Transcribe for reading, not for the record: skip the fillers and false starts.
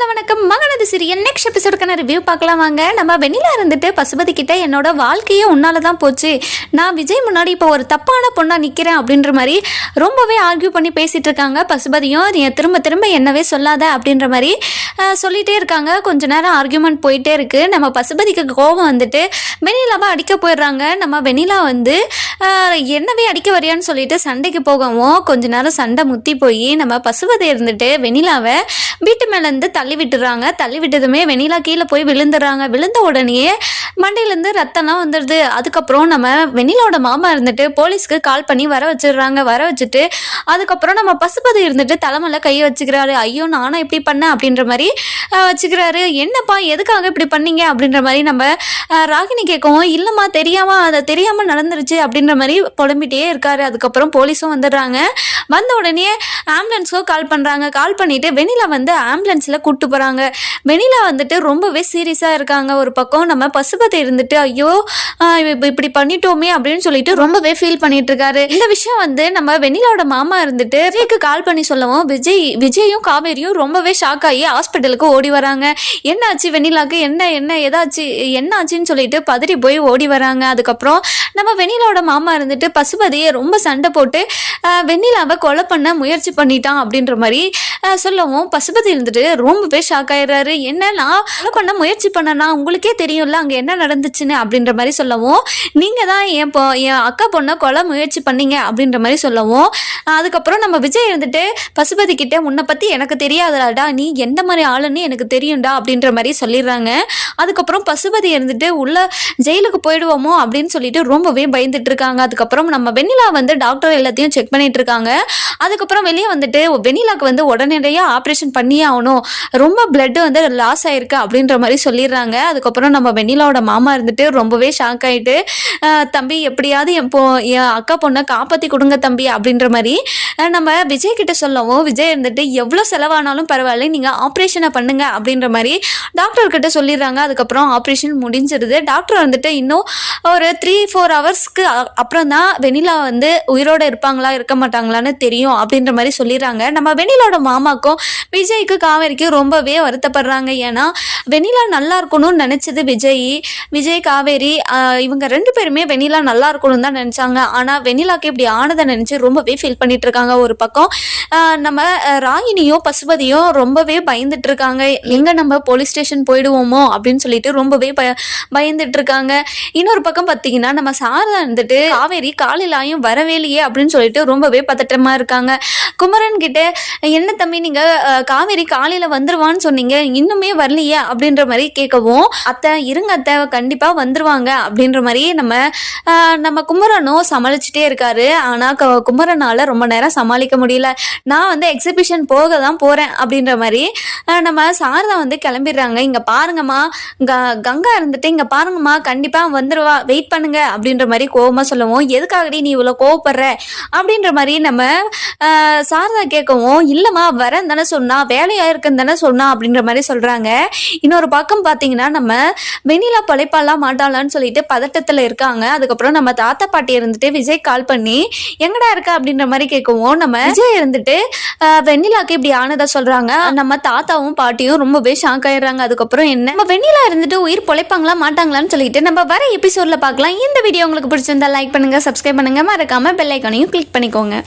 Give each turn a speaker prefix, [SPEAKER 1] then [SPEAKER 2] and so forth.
[SPEAKER 1] Hello வணக்கம் மகனது serial next எபிசோடுக்கான review பார்க்கலாம் வாங்க. நம்ம வெண்ணிலா இருந்துட்டு பசுபதி கிட்ட என்னோட வாழ்க்கையே உன்னால தான் போச்சு, நான் விஜய் முன்னாடி இப்போ ஒரு தப்பான பொண்ணா நிற்கிறேன் அப்படின்ற மாதிரி ரொம்பவே ஆர்கியூ பண்ணி பேசிட்டு இருக்காங்க. பசுபதியும் நீ திரும்ப திரும்ப என்னவே சொல்லாத அப்படின்ற மாதிரி சொல்லிகிட்டே இருக்காங்க. கொஞ்ச நேரம் ஆர்கியூமெண்ட் போயிட்டே இருக்குது. நம்ம பசுபதிக்கு கோபம் வந்துட்டு வெண்ணிலாவை அடிக்க போயிடுறாங்க. நம்ம வெண்ணிலா வந்து என்னவே அடிக்க வரியான்னு சொல்லிட்டு சண்டைக்கு போகவும் கொஞ்ச நேரம் சண்டை முத்தி போய் நம்ம பசுபதி இருந்துட்டு வெண்ணிலாவை வீட்டு மேலேருந்து தள்ளி விட்டுறாங்க. தள்ளி விட்டதுமே வெண்ணிலா கீழே போய் விழுந்துடுறாங்க. விழுந்த உடனே மண்டையிலேருந்து ரத்தம்லாம் வந்துடுது. அதுக்கப்புறம் நம்ம வெண்ணிலாவோட மாமா இருந்துட்டு போலீஸ்க்கு கால் பண்ணி வர வச்சிடுறாங்க. வர வச்சுட்டு அதுக்கப்புறம் நம்ம பசுபதி இருந்துட்டு தலைமையில கையை வச்சுக்கிறாரு. ஐயோ நானும் இப்படி பண்ணேன் அப்படின்ற மாதிரி வச்சுக்கிறாரு. என்னப்பா எதுக்காக இப்படி பண்ணீங்க அப்படின்ற மாதிரி நம்ம ராகினி கேட்கவும் இல்லைம்மா தெரியாமல் நடந்துருச்சு அப்படின்ற மாதிரி புலம்பிட்டே இருக்காரு. அதுக்கப்புறம் போலீஸும் வந்துடுறாங்க. வந்த உடனே ஆம்புலன்ஸ்க்கும் கால் பண்ணுறாங்க. கால் பண்ணிவிட்டு வெண்ணிலா வந்து ஆம்புலன்ஸில் கூப்பிட்டு போகிறாங்க. வெண்ணிலா வந்துட்டு ரொம்பவே சீரியஸாக இருக்காங்க. ஒரு பக்கம் நம்ம பசுபதி இருந்துட்டு ஐயோ இப்படி பண்ணிட்டோமே அப்படின்னு சொல்லிட்டு ரொம்பவே ஃபீல் பண்ணிட்டு இருக்காரு. இந்த விஷயம் வந்து நம்ம வெண்ணிலாவோட மாமா இருந்துட்டு விஜய்க்கு கால் பண்ணி சொல்லவும் விஜயும் காவேரியும் ரொம்பவே ஷாக் ஆகி ஹாஸ்பிட்டலுக்கு ஓடி வராங்க. என்னாச்சு வெண்ணிலாவுக்கு என்ன ஆச்சுன்னு சொல்லிட்டு பதறி போய் ஓடி வராங்க. அதுக்கப்புறம் நம்ம வெண்ணிலாவோட மாமா இருந்துட்டு பசுபதியை ரொம்ப சண்டை போட்டு வெண்ணிலாவை கொலை பண்ண முயற்சி பண்ணிட்டான் அப்படின்ற மாதிரி சொல்லவும் பசுபதி இருந்துட்டு ரொம்பவே ஷாக் ஆயிடுறாரு. என்னன்னா கொலை பண்ண முயற்சி பண்ணனா உங்களுக்கே தெரியும்ல அங்கே என்ன நடந்துச்சுன்னு அப்படின்ற மாதிரி சொல்லவும் நீங்கள் தான் என் அக்கா பொண்ணை கொலை முயற்சி பண்ணீங்க அப்படின்ற மாதிரி சொல்லவும் அதுக்கப்புறம் நம்ம விஜய் இருந்துட்டு பசுபதி கிட்ட உன்னை பற்றி எனக்கு தெரியாதடா, நீ எந்த மாதிரி ஆளுன்னு எனக்கு தெரியும்டா அப்படின்ற மாதிரி சொல்லிடுறாங்க. அதுக்கப்புறம் பசுபதி இருந்துட்டு உள்ள ஜெயிலுக்கு போயிடுவோமோ அப்படின்னு சொல்லிட்டு ரொம்பவே பயந்துட்டு இருக்காங்க. அதுக்கப்புறம் நம்ம வெண்ணிலா வந்து டாக்டர் எல்லாத்தையும் செக் பண்ணிட்டு இருக்காங்க. அதுக்கப்புறம் வெளியே வந்துட்டு வெண்ணிலாக்கு வந்து உடனடியாக ஆப்ரேஷன் பண்ணியே ஆகணும், ரொம்ப பிளட் வந்து லாஸ் ஆயிருக்கு அப்படின்ற மாதிரி சொல்லிடுறாங்க. அதுக்கப்புறம் நம்ம வெண்ணிலாவோட மாமா இருந்துட்டு ரொம்பவே ஷாக் ஆகிட்டு தம்பி எப்படியாவது என் அக்கா பொண்ணை காப்பாற்றி கொடுங்க தம்பி அப்படின்ற மாதிரி நம்ம விஜய் கிட்ட சொல்லவும் விஜய் இருந்துட்டு எவ்வளோ செலவானாலும் பரவாயில்ல நீங்கள் ஆப்ரேஷனை பண்ணுங்க அப்படின்ற மாதிரி டாக்டர்கிட்ட சொல்லிடுறாங்க. அதுக்கப்புறம் ஆப்ரேஷன் முடிஞ்சிருது. டாக்டர் வந்துட்டு இன்னும் ஒரு 3-4 ஹவர்ஸ்க்கு அப்புறம் தான் வெண்ணிலா வந்து உயிரோடு இருப்பாங்களா இருக்க மாட்டாங்களான்னு தெரியும் அப்படின்ற மாதிரி சொல்லிடுறாங்க. நம்ம வெண்ணிலாவோட மாமாக்கும் விஜய்க்கு காவேரிக்கும் ரொம்பவே வருத்தப்படுறாங்க. ஏன்னா வெண்ணிலா நல்லா இருக்கணும்னு நினச்சது விஜய் காவேரி இவங்க 2 பேருமே வெண்ணிலா நல்லா இருக்கணும்னு தான் நினச்சாங்க. ஆனால் வெண்ணிலாக்கு இப்படி ஆனதை நினச்சி ரொம்பவே ஃபீல் பண்ணிட்டு இருக்காங்க. ஒரு பக்கம் நம்ம ராகினியும் பசுபதியும் ரொம்பவே பயந்துட்டு இருக்காங்க. எங்கே நம்ம போலீஸ் ஸ்டேஷன் போயிடுவோமோ அப்படின்னு சொல்லிட்டு ரொம்பவே பயந்துட்டு இருக்காங்க. இன்னொரு பக்கம் பார்த்தீங்கன்னா நம்ம சாரதா இருந்துட்டு காவேரி காலையிலாயும் வரவேலையே அப்படின்னு சொல்லிட்டு ரொம்பவே பதட்டமாக இருக்காங்க. குமரன் கிட்ட என்ன தம்பி நீங்கள் காவேரி காலையில் வந்துருவான்னு சொன்னீங்க, இன்னுமே வரலையே அப்படின்ற மாதிரி கேட்கவும் அத்தை இருங்க அத்தை கண்டிப்பாக வந்துருவாங்க அப்படின்ற மாதிரி நம்ம குமரனும் சமாளிச்சுட்டே இருக்காரு. ஆனால் குமரனால் ரொம்ப நேரம் சமாளிக்க முடியல. நான் வந்து எக்ஸிபிஷன் போக தான் போகிறேன் அப்படின்ற மாதிரி நம்ம சாரதா வந்து கிளம்பிடுறாங்க. இங்கே பாருங்கம்மா கங்கா இருந்துட்டு இங்கே பாருங்கம்மா கண்டிப்பாக வந்துடுவா வெயிட் பண்ணுங்க அப்படின்ற மாதிரி கோவமாக சொல்லவும் எதுக்காகடி நீ இவ்வளோ கோவப்படுற அப்படின்ற மாதிரி நம்ம சாரதா கேட்கவும் இல்லைம்மா வரேன் தானே சொன்னா வேலையாக இருக்குன்னு தானே சொன்னா அப்படின்ற மாதிரி சொல்கிறாங்க. இன்னொரு பக்கம் பார்த்தீங்கன்னா நம்ம வெண்ணிலா பழைப்பாலாம் மாட்டாளான்னு சொல்லிட்டு பதட்டத்தில் இருக்காங்க. அதுக்கப்புறம் நம்ம தாத்தா பாட்டி இருந்துட்டு விஜய் கால் பண்ணி எங்கடா இருக்கா அப்படின்ற மாதிரி கேட்கவும் நம்ம விஜய் இருந்துட்டு வெண்ணிலாக்கு இப்படி ஆனதா சொல்கிறாங்க. நம்ம தாத்தாவும் பாட்டியும் ரொம்பவே ஷாக் ஆயிடுறாங்க. அதுக்கப்புறம் என்ன நம்ம வெண்ணிலா இருந்துட்டு உயிர் பொழைப்பாங்களா மாட்டாங்களான்னு சொல்லிட்டு நம்ம வர எபிசோட்ல பார்க்கலாம். இந்த வீடியோ உங்களுக்கு பிடிச்சிருந்தா லைக் பண்ணுங்க, சப்ஸ்கிரைப் பண்ணுங்க, மறக்காம பெல் ஐகானையும் கிளிக் பண்ணிக்கோங்க.